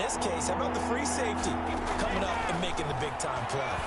this case, how about the free safety coming up and making the big-time play?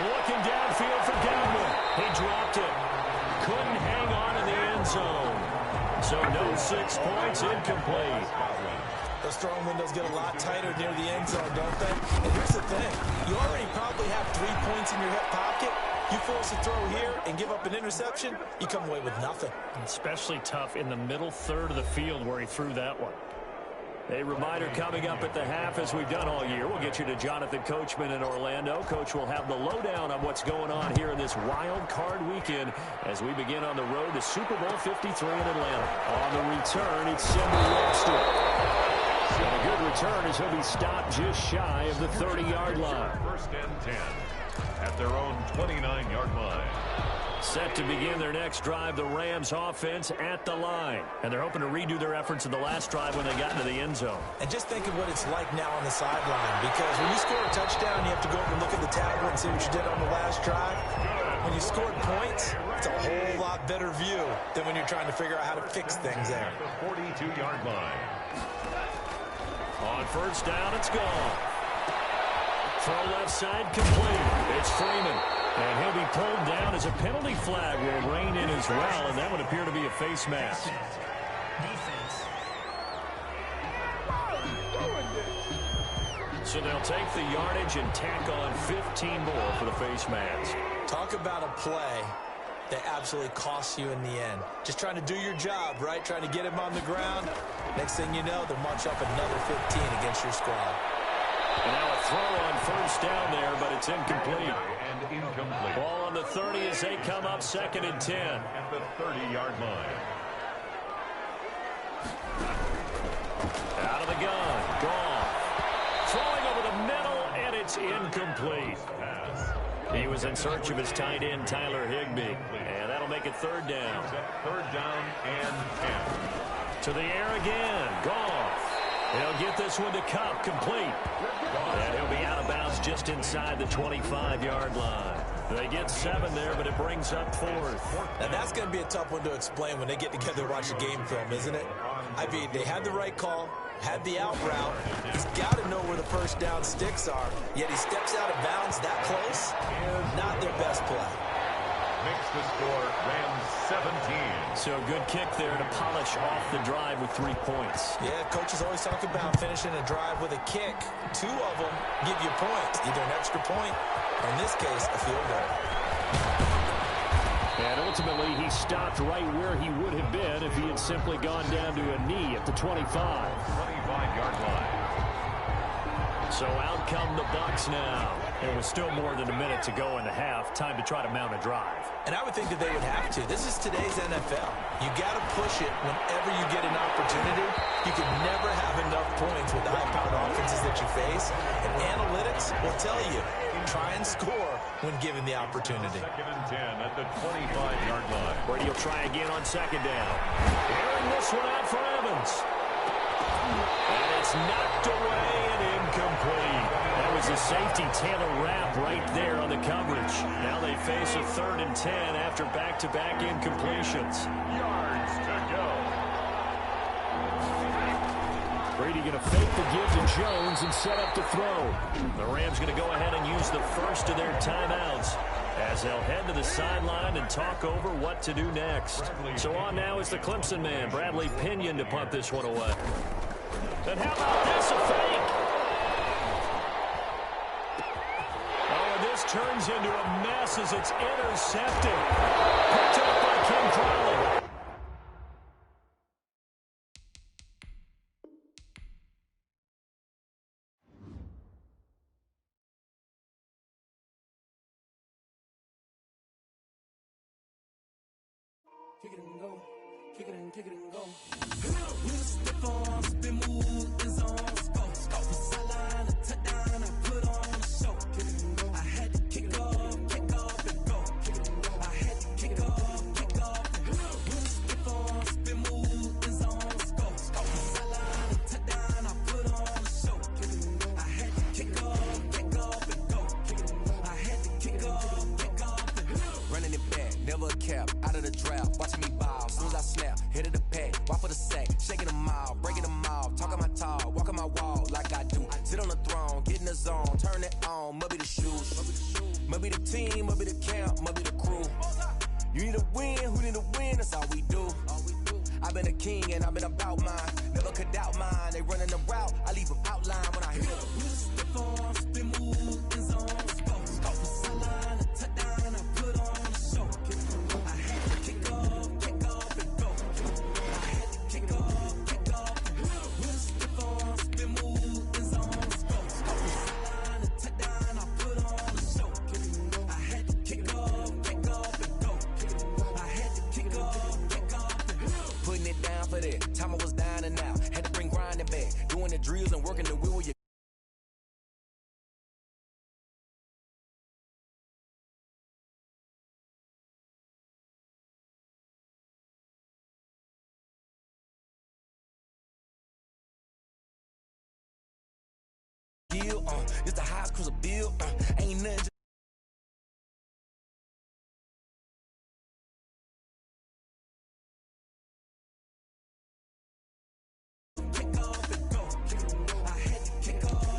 Looking downfield for Godwin. He dropped it. Couldn't hang on in the end zone. So no 6 points, incomplete. Those throwing windows get a lot tighter near the end zone, don't they? And here's the thing. You already probably have 3 points in your hip pocket. You force a throw here and give up an interception, you come away with nothing. Especially tough in the middle third of the field where he threw that one. A reminder coming up at the half, as we've done all year. We'll get you to Jonathan Coachman in Orlando. Coach will have the lowdown on what's going on here in this wild card weekend as we begin on the road to Super Bowl 53 in Atlanta. On the return, it's Sidney Webster. And a good return as he'll be stopped just shy of the 30-yard line. First and 10 at their own 29-yard line. Set to begin their next drive, the Rams offense at the line. And they're hoping to redo their efforts in the last drive when they got into the end zone. And just think of what it's like now on the sideline, because when you score a touchdown, you have to go over and look at the tablet and see what you did on the last drive. When you scored points, it's a whole lot better view than when you're trying to figure out how to fix things there. The 42-yard line. On first down, it's gone. Throw left side complete. It's Freeman. And he'll be pulled down as a penalty flag will rain in as well, and that would appear to be a face mask. So they'll take the yardage and tack on 15 more for the face mask. Talk about a play that absolutely costs you in the end. Just trying to do your job, right? Trying to get him on the ground. Next thing you know, they'll march up another 15 against your squad. And now a throw on first down there, but it's incomplete. And incomplete. Ball on the 30 as they come up second and 10. At the 30-yard line. Out of the gun. Gone. Throwing over the middle, and it's incomplete. He was in search of his tight end, Tyler Higbee. And that'll make it third down. Third down and 10. To the air again. Gone. He'll get this one to Cup, complete. And he'll be out of bounds just inside the 25-yard line. They get 7 there, but it brings up fourth. Now that's going to be a tough one to explain when they get together and watch the game film, isn't it? I mean, they had the right call, had the out route. He's got to know where the first down sticks are, yet he steps out of bounds that close. Not their best play. Makes the score Rams 17. So a good kick there to polish off the drive with 3 points. Yeah, coaches always talk about finishing a drive with a kick. 2 of them give you points, either an extra point, or in this case, a field goal. And ultimately, he stopped right where he would have been if he had simply gone down to a knee at the 25. 25-yard line. So out come the Bucs now. It was still more than a minute to go in the half. Time to try to mount a drive. And I would think that they would have to. This is today's NFL. You got to push it whenever you get an opportunity. You can never have enough points with the high-powered offenses that you face. And analytics will tell you, try and score when given the opportunity. Second and 10 at the 25-yard line. Brady will try again on second down. Airing this one out for Evans. And it's knocked away and incomplete. That was a safety Taylor Rapp right there on the coverage. Now they face a 3rd and 10 after back-to-back incompletions. Yards to go. Brady going to fake the give to Jones and set up to throw. The Rams going to go ahead and use the first of their timeouts as they'll head to the sideline and talk over what to do next. So on now is the Clemson man, Bradley Pinion, to punt this one away. And how about this, a fake? Oh, and this turns into a mess as it's intercepted. Picked up by Ken Crowley. Kick it and go, kick it and go. We step on, spin, move, and zone, go. Off the sideline, a touchdown, I put on a show. Kick it and go. I had to kick off and go. Kick it and go. I had to kick off and go. We step on, spin, move, and zone, go. Off the sideline, a touchdown, I put on a show. Kick it and go. I had to kick off and go. Kick it and go. I had to kick off and go. Running it back, never a cap, out of the draft. Watching me ball, soon as I snap, hit of the pad, walk for the sack, shaking them all, breaking them off, talking my talk, walking my Sit on the throne, get in the zone, turn it on, must be the shoes. Must be the team, must be the camp, must be the crew. You need a win, who need a win, that's all we do. I've been a king and I've been about mine. Never could doubt mine, they running the route, I leave them outline when I hit them. We stiff on, spin move, in zone, go. Off the sideline, a touchdown, I put on a show. I had to kick off and go. I had to kick off and go. We stiff on, spin move, in zone, go. Off the sideline, a touchdown, I put on a show. I had to kick off and go. I had to kick off and go. Putting it down for that. Time I was down and out. Had to bring grinding back. Doing the drills and working the wheel with your skill. It's the highest cruiser bill. Ain't nothing. Kick off and go. I had to kick off.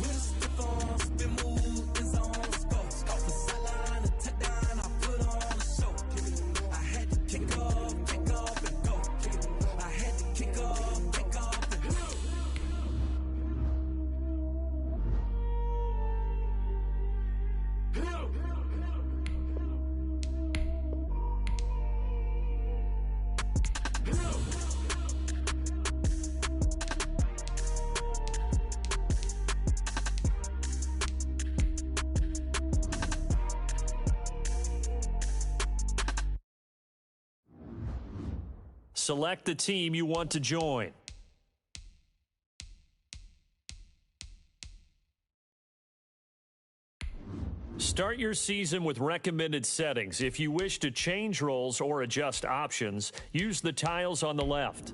With a stiff on, spin move, in zone, go. Off the sideline, a touchdown, I put on a show. I had to kick off and go. I had to kick off and go. Select the team you want to join. Start your season with recommended settings. If you wish to change roles or adjust options, use the tiles on the left.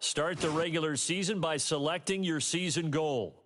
Start the regular season by selecting your season goal.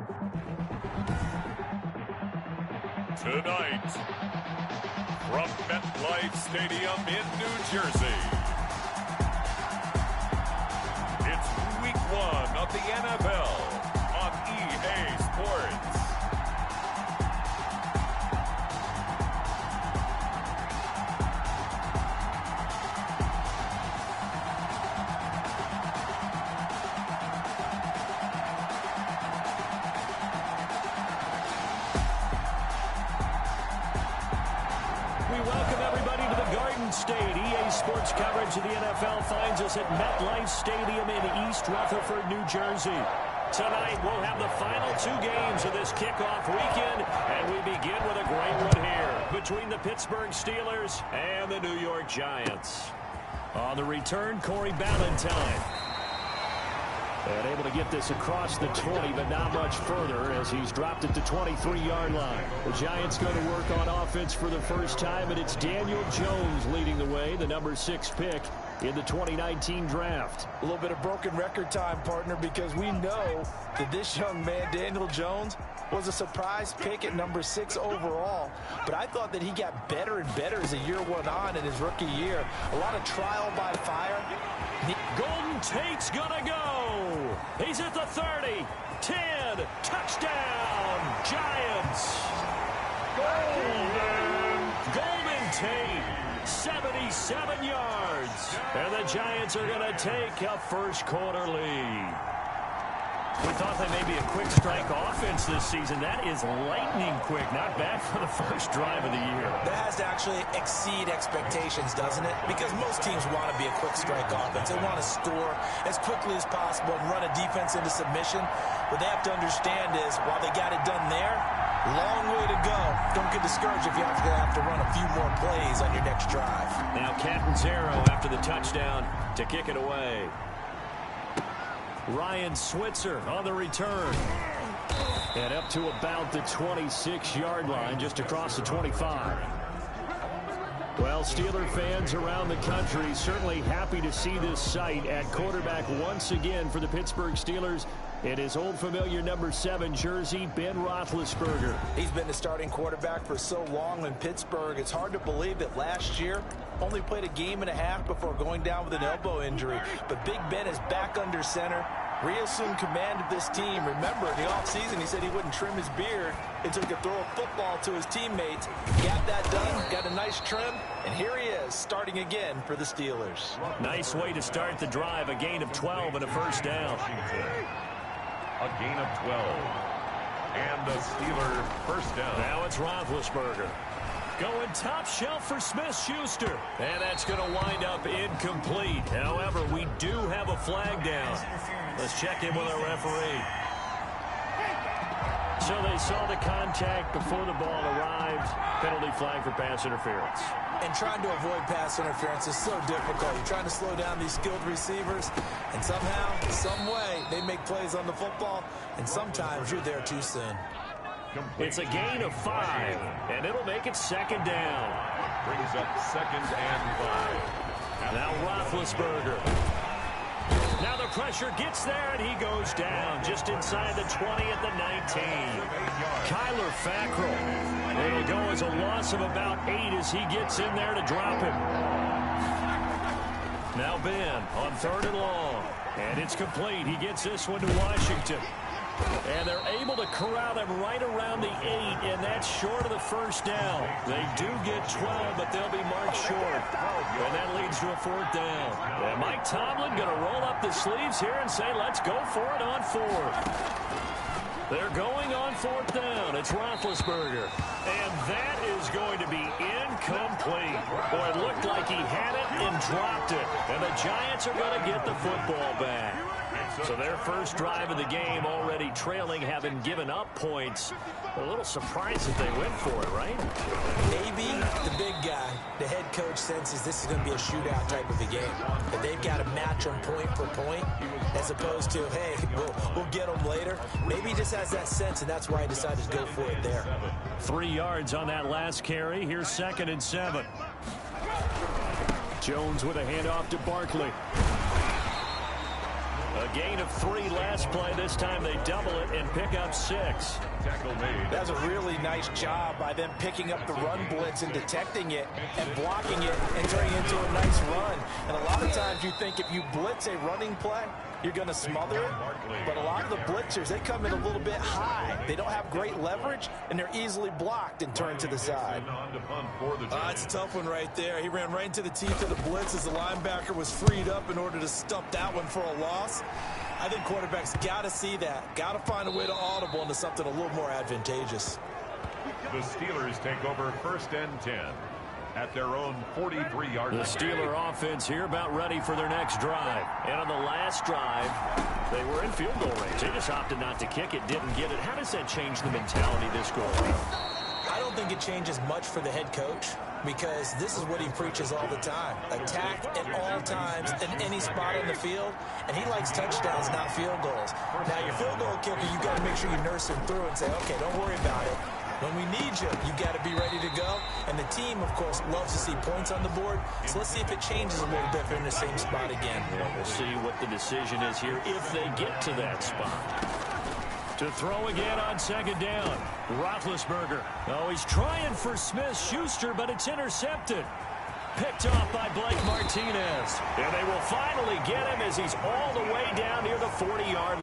Tonight, from MetLife Stadium in New Jersey, it's Week 1 of the NFL on EA Sports. State. EA Sports coverage of the NFL finds us at MetLife Stadium in East Rutherford, New Jersey. Tonight, we'll have the final 2 games of this kickoff weekend, and we begin with a great one here between the Pittsburgh Steelers and the New York Giants. On the return, Corey Ballantyne. And able to get this across the 20, but not much further as he's dropped it to 23-yard line. The Giants going to work on offense for the first time, and it's Daniel Jones leading the way, the number 6 pick in the 2019 draft. A little bit of broken record time, partner, because we know that this young man, Daniel Jones, was a surprise pick at number 6 overall. But I thought that he got better and better as the year went on in his rookie year. A lot of trial by fire. Golden Tate's gonna go. He's at the 30, 10, touchdown, Giants. Golden Tate, 77 yards. And the Giants are gonna take a first quarter lead. We thought they may be a quick strike offense this season. That is lightning quick. Not bad for the first drive of the year. That has to actually exceed expectations, doesn't it? Because most teams want to be a quick strike offense. They want to score as quickly as possible and run a defense into submission. What they have to understand is, while they got it done there, long way to go. Don't get discouraged if you have to run a few more plays on your next drive. Now Catanzaro after the touchdown to kick it away. Ryan Switzer on the return. And up to about the 26-yard line, just across the 25. Well, Steeler fans around the country certainly happy to see this sight at quarterback once again for the Pittsburgh Steelers. It is old familiar number 7 jersey, Ben Roethlisberger. He's been the starting quarterback for so long in Pittsburgh. It's hard to believe that last year only played a game and a half before going down with an elbow injury. But Big Ben is back under center, reassumed command of this team. Remember, in the offseason, he said he wouldn't trim his beard until he could throw a football to his teammates. Got that done, got a nice trim, and here he is, starting again for the Steelers. Nice way to start the drive, a gain of 12 and a first down. A gain of 12. And the Steelers first down. Now it's Roethlisberger. Going top shelf for Smith-Schuster. And that's going to wind up incomplete. However, we do have a flag down. Let's check in with our referee. So they saw the contact before the ball arrived. Penalty flag for pass interference. And trying to avoid pass interference is so difficult. You're trying to slow down these skilled receivers, and somehow, some way, they make plays on the football, and sometimes you're there too soon. It's a gain of 5, and it'll make it second down. Brings up 2nd and 5. Now Roethlisberger. Now the pressure gets there, and he goes down just inside the 20 at the 19. Kyler Fackrell. It'll go as a loss of about 8 as he gets in there to drop him. Now Ben on 3rd and long. And it's complete. He gets this one to Washington. And they're able to corral him right around the 8, and that's short of the first down. They do get 12, but they'll be marked short. And that leads to a 4th down. And Mike Tomlin going to roll up the sleeves here and say, let's go for it on 4th. They're going on 4th down. It's Roethlisberger. And that is going to be incomplete. Boy, it looked like he had it and dropped it. And the Giants are going to get the football back. So their first drive of the game already trailing, having given up points. A little surprised that they went for it, right? Maybe the big guy, the head coach, senses this is going to be a shootout type of a game. That they've got to match them point for point, as opposed to, hey, we'll get them later. Maybe he just has that sense, and that's why he decided to go for it there. 3 yards on that last carry. Here's 2nd and 7. Jones with a handoff to Barkley. A gain of 3 last play. This time they double it and pick up 6. Tackle made. That's a really nice job by them picking up the run blitz and detecting it and blocking it and turning it into a nice run. And a lot of times you think if you blitz a running play, you're going to smother it. But a lot of the blitzers, they come in a little bit high. They don't have great leverage, and they're easily blocked and turned to the side. It's a tough one right there. He ran right into the teeth of the blitz as the linebacker was freed up in order to stop that one for a loss. I think quarterbacks got to see that. Got to find a way to audible into something a little more advantageous. The Steelers take over 1st and 10 at their own 43-yard line. The Steeler offense here about ready for their next drive. And on the last drive, they were in field goal range. They just opted not to kick it, didn't get it. How does that change the mentality this go around? I don't think it changes much for the head coach because this is what he preaches all the time. Attack at all times in any spot on the field, and he likes touchdowns, not field goals. Now, your field goal kicker, you got to make sure you nurse him through and say, okay, don't worry about it. When we need you, you got to be ready to go. And the team, of course, loves to see points on the board. So let's see if it changes a little bit if they're in the same spot again. Yeah, we'll see what the decision is here if they get to that spot. To throw again on 2nd down. Roethlisberger. Oh, he's trying for Smith-Schuster, but it's intercepted. Picked off by Blake Martinez. And they will finally get him as he's all the way down near the 40-yard line.